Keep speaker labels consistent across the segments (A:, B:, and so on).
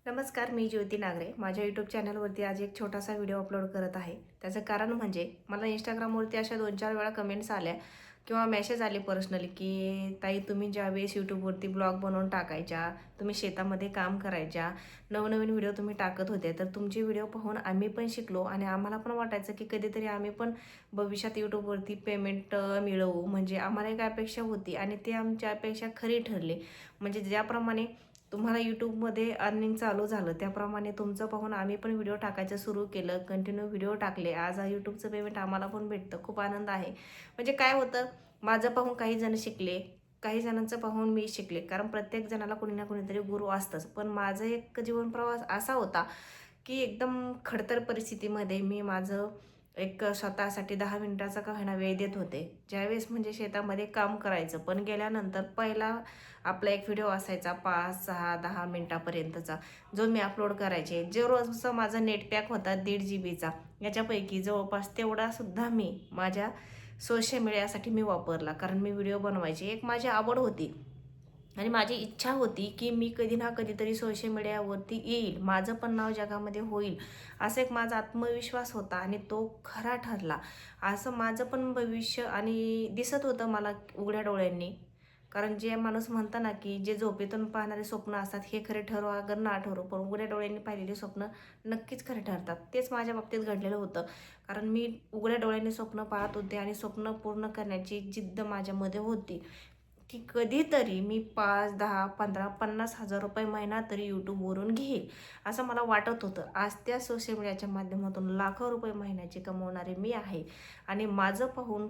A: नमस्कार, मी ज्योती नागरे. माझ्या यूट्यूब चॅनलवरती आज एक छोटासा व्हिडिओ अपलोड करत आहे. त्याचं कारण म्हणजे मला इंस्टाग्रामवरती अशा 2-4 वेळा कमेंट्स आल्या किंवा मेसेज आले पर्सनली, की ताई तुम्ही ज्यावेळेस यूट्यूबवरती ब्लॉग बनवून टाकायच्या, तुम्ही शेतामध्ये काम करायच्या, नवनवीन व्हिडिओ तुम्ही टाकत होते, तर तुमचे व्हिडिओ पाहून आम्ही पण शिकलो आणि आम्हाला पण वाटायचं की कधीतरी आम्ही पण भविष्यात यूट्यूबवरती पेमेंट मिळवू. म्हणजे आम्हाला एक अपेक्षा होती आणि ती आमची अपेक्षा खरी ठरली. म्हणजे ज्याप्रमाणे तुम्हाला यूट्यूबमध्ये अर्निंग चालू झालं त्याप्रमाणे तुमचं पाहून आम्ही पण व्हिडिओ टाकायचं सुरू केलं. कंटिन्यू व्हिडिओ टाकले. आज यूट्यूबचं पेमेंट आम्हाला पण भेटतं. खूप आनंद आहे. म्हणजे काय होतं, माझं पाहून काही जण शिकले, काही जणांचं पाहून मी शिकले. कारण प्रत्येक जणाला कोणी ना कोणीतरी गुरु असतंच. पण माझं एक जीवन प्रवास असा होता, की एकदम खडतर परिस्थितीमध्ये मी माझं एक स्वतःसाठी 10 मिनिटाचा का होईना वेळ देत होते. ज्यावेळेस म्हणजे शेतामध्ये काम करायचं, पण गेल्यानंतर पहिला आपला एक व्हिडिओ असायचा 5, 6, 10 मिनिटापर्यंतचा, जो मी अपलोड करायचे. जो रोजचा माझा नेट पॅक होता 1.5 जीबीचा. याच्यापैकी जवळपास तेवढासुद्धा मी माझ्या सोशल मीडियासाठी मी वापरला. कारण मी व्हिडिओ बनवायची. एक माझी आवड होती. आणि माझी इच्छा होती की मी कधी ना कधीतरी सोशल मीडियावरती येईल, माझं पण नाव जगामध्ये होईल, असा एक माझा आत्मविश्वास होता आणि तो खरा ठरला. असं माझं पण भविष्य आणि दिसत होतं मला उघड्या डोळ्यांनी. कारण जे माणूस म्हणतं ना की जे झोपेतून पाहणारे स्वप्न असतात हे खरे ठरो अगर ना ठरो, पण उघड्या डोळ्यांनी पाहिलेली स्वप्न नक्कीच खरे ठरतात. तेच माझ्या बाबतीत घडलेलं होतं. कारण मी उघड्या डोळ्यांनी स्वप्न पाहत होते आणि स्वप्न पूर्ण करण्याची जिद्द माझ्यामध्ये होती. की कधीतरी मी 5, 10, 15, 50,000 रुपये महिना तरी यूट्यूबवरून घेईल, असं मला वाटत होतं. आज त्या सोशल मीडियाच्या माध्यमातून लाखो रुपये महिन्याचे कमवणारे मी आहे आणि माझं पाहून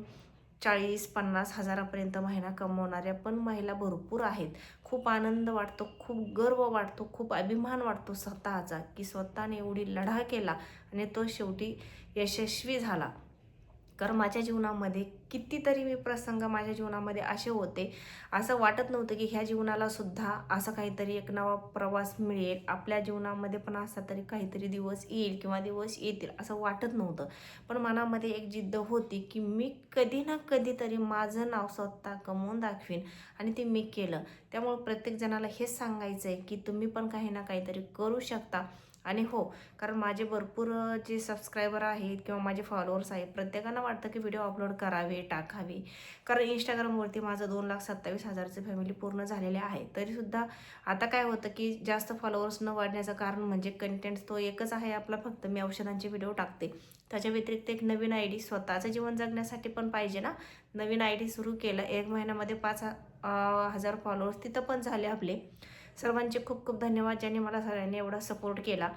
A: 40-50 हजारापर्यंत महिना कमवणाऱ्या पण महिला भरपूर आहेत. खूप आनंद वाटतो, खूप गर्व वाटतो, खूप अभिमान वाटतो स्वतःचा, की स्वतःने एवढी लढा केला आणि तो शेवटी यशस्वी झाला. कारण माझ्या जीवनामध्ये कितीतरी प्रसंग माझ्या जीवनामध्ये असे होते, असं वाटत नव्हतं की ह्या जीवनाला सुद्धा असं काहीतरी एक नवा प्रवास मिळेल, आपल्या जीवनामध्ये पण असा तरी काहीतरी दिवस येईल किंवा दिवस येतील असं वाटत नव्हतं. पण मनामध्ये एक जिद्द होती की मी कधी ना कधीतरी माझं नाव स्वतः कमवून दाखवीन आणि ते मी केलं. त्यामुळे प्रत्येक जणाला हेच सांगायचं आहे की तुम्ही पण काही ना काहीतरी करू शकता. आणि हो, कारण माझे भरपूर जे सबस्क्रायबर आहेत किंवा माझे फॉलोअर्स आहेत, प्रत्येकांना वाटतं की व्हिडिओ अपलोड करावे, टाकावे. कारण इंस्टाग्रामवरती माझं 2,27,000चं फॅमिली पूर्ण झालेले आहे. तरीसुद्धा आता काय होतं की जास्त फॉलोअर्स न वाढण्याचं कारण म्हणजे कंटेंट तो एकच आहे आपला, फक्त मी औषधांचे व्हिडिओ टाकते. त्याच्या व्यतिरिक्त एक नवीन आय डी स्वतःचं जीवन जगण्यासाठी पण पाहिजे ना. नवीन आय डी सुरू केलं. 1 महिन्यामध्ये 5,000 फॉलोअर्स तिथं पण झाले आपले. सर्वांचे खूप खूप धन्यवाद, ज्यांनी मला सगळ्यांनी एवढा सपोर्ट केला.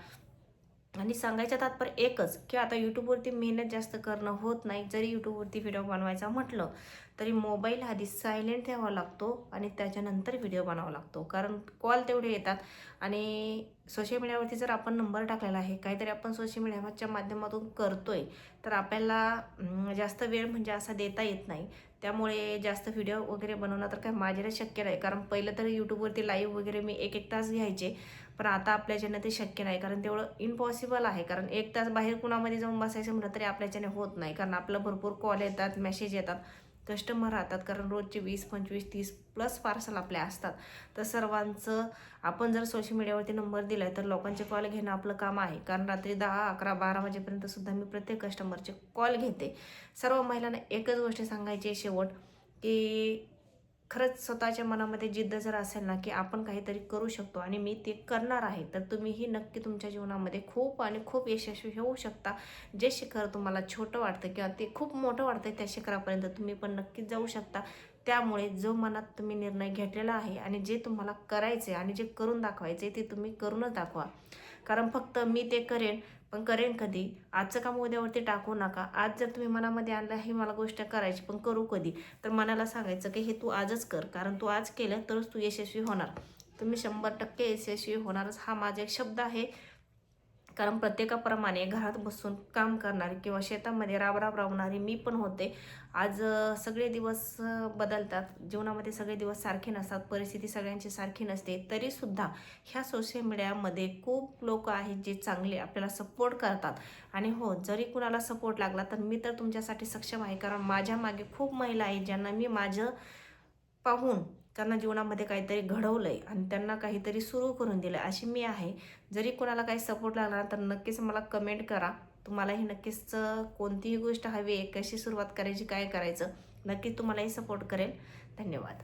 A: आणि सांगायचं तात्पर्य एकच, की आता यूट्यूबवरती मेहनत जास्त करणं होत नाही. जरी यूट्यूबवरती व्हिडिओ बनवायचा म्हटलं, तरी मोबाईल आधी सायलेंट ठेवावा लागतो आणि त्याच्यानंतर व्हिडिओ बनावा लागतो. कारण कॉल तेवढे येतात आणि सोशल मीडियावरती जर आपण नंबर टाकलेला आहे, काहीतरी आपण सोशल मीडियाच्या माध्यमातून करतोय, तर आपल्याला जास्त वेळ म्हणजे असा देता येत नाही. त्यामुळे जास्त व्हिडिओ वगैरे बनवणं तर काय माझ्याला शक्य नाही. कारण पहिलं तर यूट्यूबवरती लाईव्ह वगैरे मी 1-1 तास घ्यायचे. पण आता आपल्याच्यानं ते शक्य नाही, कारण तेवढं इम्पॉसिबल आहे. कारण 1 तास बाहेर कुणामध्ये जाऊन बसायचं म्हटलं तरी आपल्याच्याने होत नाही. कारण आपलं भरपूर कॉल येतात, मेसेज येतात, कस्टमर राहतात. कारण रोजचे 20, 25, 30 प्लस पार्सल आपले असतात. तर सर्वांचं आपण जर सोशल मीडियावरती नंबर दिला तर लोकांचे कॉल घेणं आपलं काम आहे. कारण रात्री 10, 11, 12 वाजेपर्यंत सुद्धा मी प्रत्येक कस्टमरचे कॉल घेते. सर्व महिलांना एकच गोष्ट सांगायची आहे शेवट, की खरंच स्वतःच्या मनामध्ये जिद्द जर असेल ना, की आपण काहीतरी करू शकतो आणि मी ते करणार आहे, तर तुम्हीही नक्की तुमच्या जीवनामध्ये खूप आणि खूप यशस्वी होऊ शकता. जे शिखर तुम्हाला छोटं वाटतं किंवा ते खूप मोठं वाटतं, त्या शिखरापर्यंत तुम्ही पण नक्कीच जाऊ शकता. त्यामुळे जो मनात तुम्ही निर्णय घेतलेला आहे आणि जे तुम्हाला करायचे आणि जे करून दाखवायचे ते तुम्ही करूनच दाखवा. कारण फक्त मी ते करेन, पण करेन कधी? आजचं काम उद्यावरती टाकू नका. आज जर तुम्ही मनामध्ये आणलं ही मला गोष्ट करायची, पण करू कधी? तर मनाला सांगायचं की हे तू आजच कर. कारण तू आज केलं तरच तू यशस्वी होणार. तुम्ही 100% यशस्वी होणारच, हा माझा एक शब्द आहे. कारण प्रत्येकाप्रमाणे घरात बसून काम करणारी किंवा शेतामध्ये राबराब राबणारी मी पण होते. आज सगळे दिवस बदलतात. जीवनामध्ये सगळे दिवस सारखे नसतात. परिस्थिती सगळ्यांची सारखी नसते. तरीसुद्धा ह्या सोशल मीडियामध्ये खूप लोक आहेत जे चांगले आपल्याला सपोर्ट करतात. आणि हो, जरी कुणाला सपोर्ट लागला तर मी तर तुमच्यासाठी सक्षम आहे. कारण माझ्या मागे खूप महिला आहेत ज्यांना मी माझं पाहून त्यांना जीवनामध्ये काहीतरी घडवलं आहे आणि त्यांना काहीतरी सुरू करून दिलं अशी मी आहे. जरी कोणाला काही सपोर्ट लागला तर नक्कीच मला कमेंट करा. तुम्हालाही नक्कीच कोणतीही गोष्ट हवी आहे, कशी सुरुवात करायची, काय करायचं, नक्कीच तुम्हालाही सपोर्ट करेल. धन्यवाद.